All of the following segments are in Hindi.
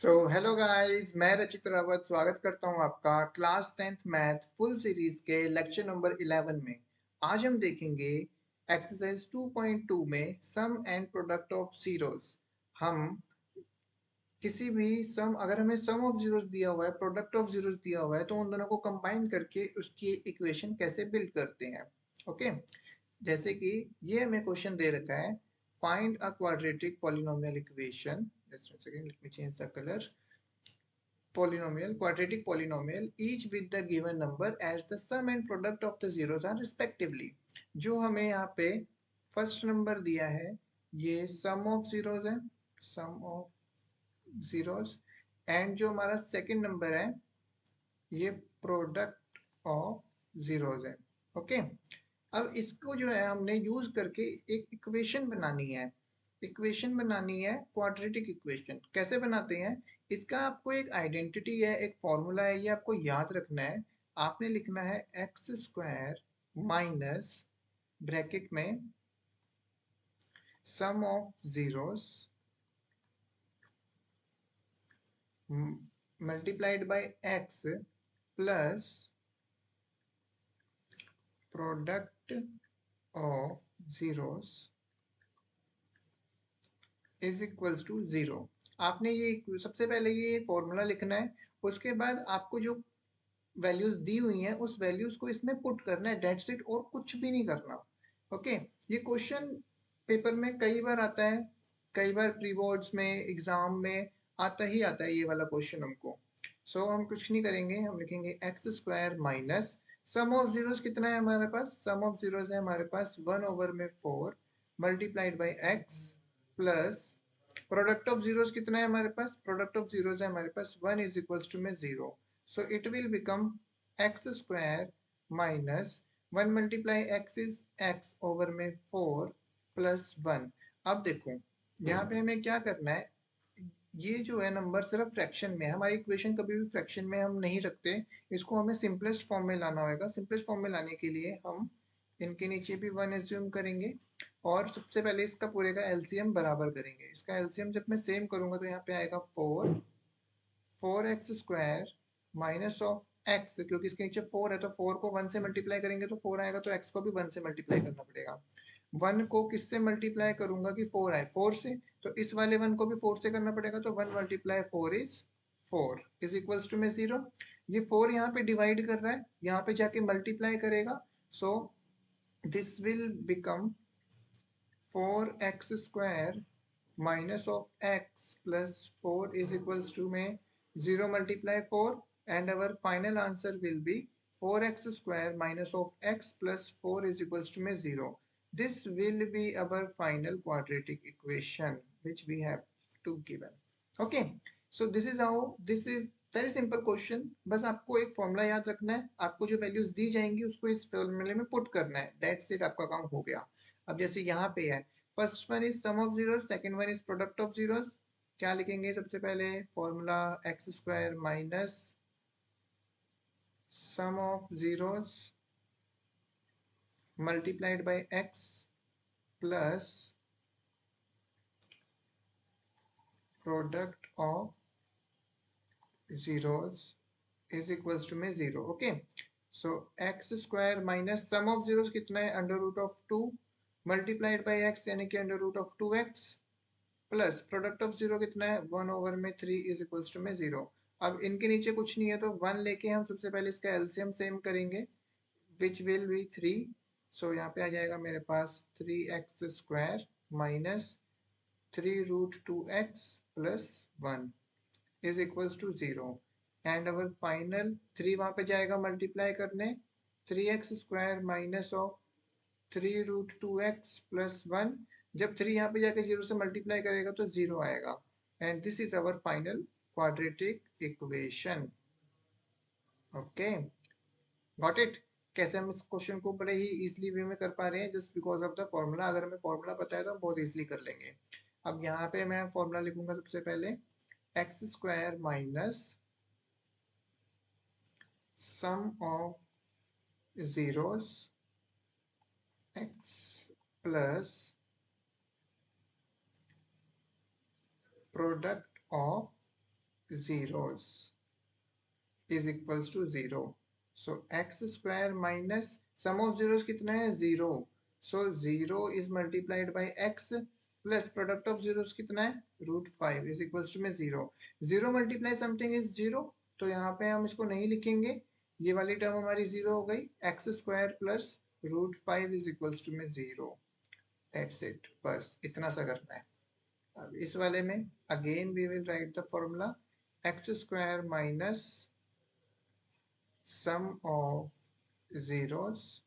हेलो गाइस, मैं रचित रावत स्वागत करता हूं आपका class 10th math full series के लेक्चर नंबर 11 में। आज हम देखेंगे एक्सरसाइज 2.2 में सम एंड प्रोडक्ट ऑफ जीरोस। हम किसी भी सम, अगर हमें सम ऑफ जीरोस दिया हुआ है, प्रोडक्ट ऑफ जीरोस दिया हुआ है, तो उन दोनों को कंबाइन करके उसकी इक्वेशन कैसे बिल्ड करते हैं। ओके, जैसे कि ये हमें क्वेश्चन दे रखा है, find a quadratic polynomial equation. Just a second, let me change the colour. Polynomial, quadratic polynomial, each with the given number as the sum and product of the zeros are respectively। जो हमें यहाँ पे फर्स्ट नंबर दिया है ये सम ऑफ जीरोस है, सम ऑफ जीरोस, एंड जो हमारा सेकंड नंबर है ये प्रोडक्ट ऑफ जीरोस है। ओके, अब इसको जो है हमने यूज करके एक इक्वेशन बनानी है। इक्वेशन बनानी है क्वाड्रेटिक इक्वेशन। कैसे बनाते हैं, इसका आपको एक आइडेंटिटी है, एक फॉर्मूला है, ये आपको याद रखना है। आपने लिखना है एक्स स्क्वायर माइनस ब्रैकेट में sum of zeros multiplied by x plus product of zeros is equals to zero. आपने ये सबसे पहले ये फॉर्मूला लिखना है, उसके बाद आपको जो वैल्यूज दी हुई हैं उस वैल्यूज को इसमें पुट करना है, डेट्स इट, और कुछ भी नहीं करना। ओके, ये क्वेश्चन पेपर में कई बार आता है, कई बार प्री बोर्ड्स में एग्जाम में आता है ये वाला क्वेश्चन हमको। हम कुछ नहीं करेंगे, हम लिखेंगे x square minus sum of zeros कितना है हमारे पास, सम ऑफ जीरोस है हमारे पास 1/4 multiplied by x plus product of zeros कितना है हमारे पास, प्रोडक्ट ऑफ जीरोस है हमारे पास 1 इज इक्वल्स टू में 0। So it will become x square minus 1 multiply x is x over में 4 plus 1। अब देखो यहाँ पे हमें क्या करना है, ये जो है नंबर सिर्फ फ्रैक्शन में है, हमारी इक्वेशन कभी भी फ्रैक्शन में हम नहीं रखते, इसको हमें सिंपलेस्ट फॉर्म में लाना होगा। सिंपलेस्ट फॉर्म में लाने के लिए हम इनके नीचे भी 1 एज्यूम करेंगे और सबसे पहले इसका पूरे का एलसीएम बराबर करेंगे। इसका एलसीएम जब मैं सेम करूंगा तो यहाँ पे आएगा 4x square minus of x, क्योंकि इसके नीचे 4 है तो 4 को 1 से मल्टीप्लाई करेंगे तो 4 आएगा, तो x को भी 1 से मल्टीप्लाई करना पड़ेगा। 1 को किससे मल्टीप्लाई करूंगा कि 4 आए, 4 से, तो इस वाले 1 को भी 4 से करना पड़ेगा, तो 1 multiply 4 is 4 is equals to में 0। ये 4 यहाँ पे डिवाइड कर रहा है, यहाँ पे जाके मल्टीप्लाई करेगा, so this will become 4x square minus of x plus 4 is equals to में 0 multiply 4, and our final answer will be 4x square minus of x plus 4 is equals to में 0। This will be our final quadratic equation which we have to given। Okay, so this is how, this is very simple question। बस आपको एक फॉर्मूला याद रखना है, आपको जो वैल्यूज दी जाएंगी उसको इस फॉर्मूले में पुट करना है, दैट्स इट, आपका काम हो गया। अब जैसे यहाँ पे है, first one is sum of zeros, second one is product of zeros. क्या लिखेंगे सबसे पहले, formula x square minus sum of zeros multiplied by x plus product of zeros is equals to में 0। Okay, so x square minus sum of zeros कितना है, under root of 2 multiplied by x यानी कि under root of 2x plus product of zero कितना है 1/3 इज इक्वल्स टू में 0। अब इनके नीचे कुछ नहीं है तो 1 लेके हम सबसे पहले इसका एलसीएम सेम करेंगे, विच विल बी 3। सो यहाँ पे आ जाएगा मेरे पास 3x square minus 3√2x plus 1 is equals to 0, and our final 3 वहाँ पे जाएगा मल्टीप्लाई करने, 3x square minus of 3√2x plus 1, जब 3 यहाँ पे जाके 0 से मल्टीप्लाई करेगा तो 0 आएगा, and this is our final quadratic equation. Okay, got it. कैसे हम इस क्वेश्चन को बड़े ही इजीली वे में कर पा रहे हैं, just because of the formula. अगर हमें फॉर्मूला पता है तो हम बहुत इजीली कर लेंगे। अब यहाँ पे मैं फॉर्मूला लिखूंगा सबसे पहले, x square minus sum of zeros x plus product of zeros is equals to 0. So x square minus sum of zeros कितना है 0. So 0 is multiplied by x plus product of zeros कितना है √5 is equals to में 0. 0 multiply something is 0. तो यहाँ पे हम इसको नहीं लिखेंगे, ये वाली टर्म हमारी 0 हो गई. x square plus √5 is equals to में 0. That's it. बस इतना सा करना है. अब इस वाले में again we will write the formula x square minus sum of zeros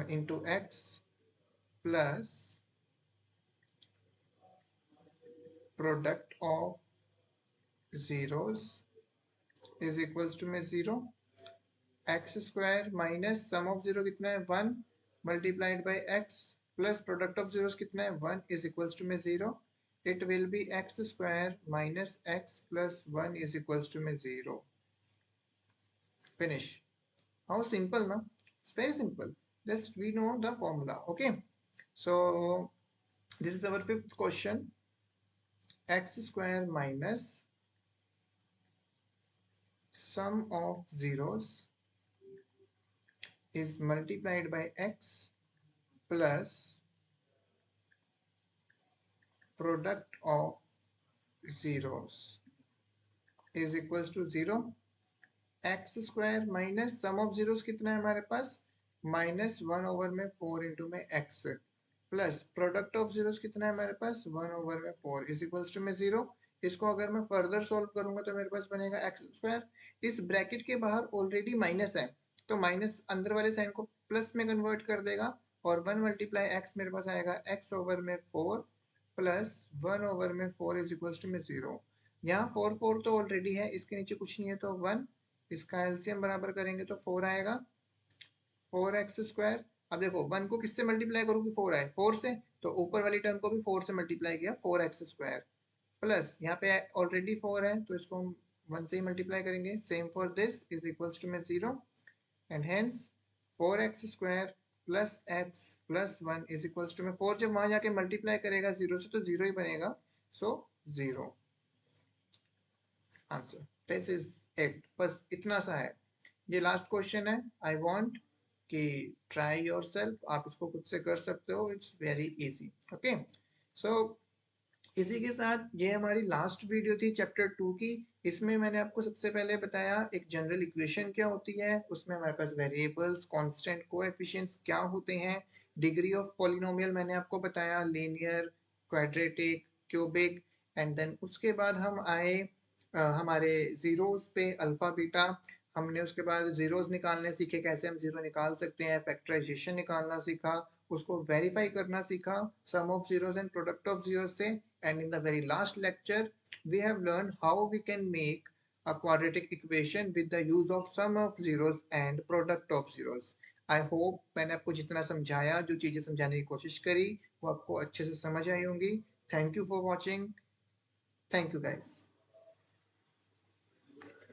into x plus product of zeros is equals to में 0. x square minus sum of zero कितना है 1 multiplied by x plus product of zeros कितना है 1 is equals to में 0. It will be x square minus x plus 1 is equals to में 0. Finish. How simple, no? It's very simple. Just we know the formula. Okay. So this is our fifth question. X square minus sum of zeros is multiplied by x plus product of zeros is equals to 0. x square minus sum of zeros कितना है हमारे पास -1/4 में 4 इंटू में x plus product of zeros कितना है हमारे पास 1/4 इज इक्वल्स टू में 0. इसको अगर मैं फर्दर सॉल्व करूंगा तो मेरे पास बनेगा एक्स स्क्वायर. इस ब्रैकेट के बाहर ऑलरेडी माइनस है तो माइनस अंदर वाले साइन को प्लस में कन्वर्ट कर देगा और 1 मल्टीप्लाई एक्स मेरे पास आएगा x ओवर में 4 प्लस 1 ओवर में 4 इज इक्वल्स टू में 0. यहाँ 4 तो ऑलरेडी है, इसके नीचे कुछ नहीं है तो 1. इसका एलसीएम बराबर करेंगे तो 4 आएगा 4x स्क्वायर. अब देखो 1 को किससे मल्टीप्लाई करूँ कि 4 आए 4 से, तो ऊपर वाली टर्म को भी 4 से मल्टीप्लाई किया 4x स्क्वायर प्लस यहाँ पे ऑलरेडी 4 है तो इसको हम 1 से ही मल्टीप्लाई करेंगे. Same for this is equals to में 0 and hence 4x square plus x plus 1 is equals to में 4 जब वहां जाके मल्टीप्लाई करेगा 0 से तो 0 ही बनेगा. सो 0 आंसर. This is it. बस इतना सा है. ये लास्ट क्वेश्चन है. आई वांट कि ट्राई योर सेल्फ, आप इसको खुद से कर सकते हो. It's very easy. ओके. सो इसी के साथ ये हमारी लास्ट वीडियो थी चैप्टर 2 की. इसमें मैंने आपको सबसे पहले बताया एक जनरल इक्वेशन क्या होती है, उसमें हमारे पास वेरिएबल्स, कांस्टेंट, कोएफिशिएंट्स क्या होते हैं, डिग्री ऑफ पॉलिनोमियल मैंने आपको बताया, linear, quadratic, cubic. And then उसके बाद हम आए हमारे जीरोस पे, अल्फा बीटा. हमने उसके बाद जीरोस निकालने सीखे, कैसे हम जीरो निकाल सकते हैं, फैक्टराइजेशन निकालना सीखा, उसको वेरीफाई करना सीखा sum of zeros and product of zeros से. And in the very last lecture we have learned how we can make a quadratic equation with the use of sum of zeros and product of zeros. I hope मैंने आपको जितना समझाया, जो चीजें समझाने की कोशिश करी वो आपको अच्छे से समझ आई होंगी. Thank you for watching. Thank you guys.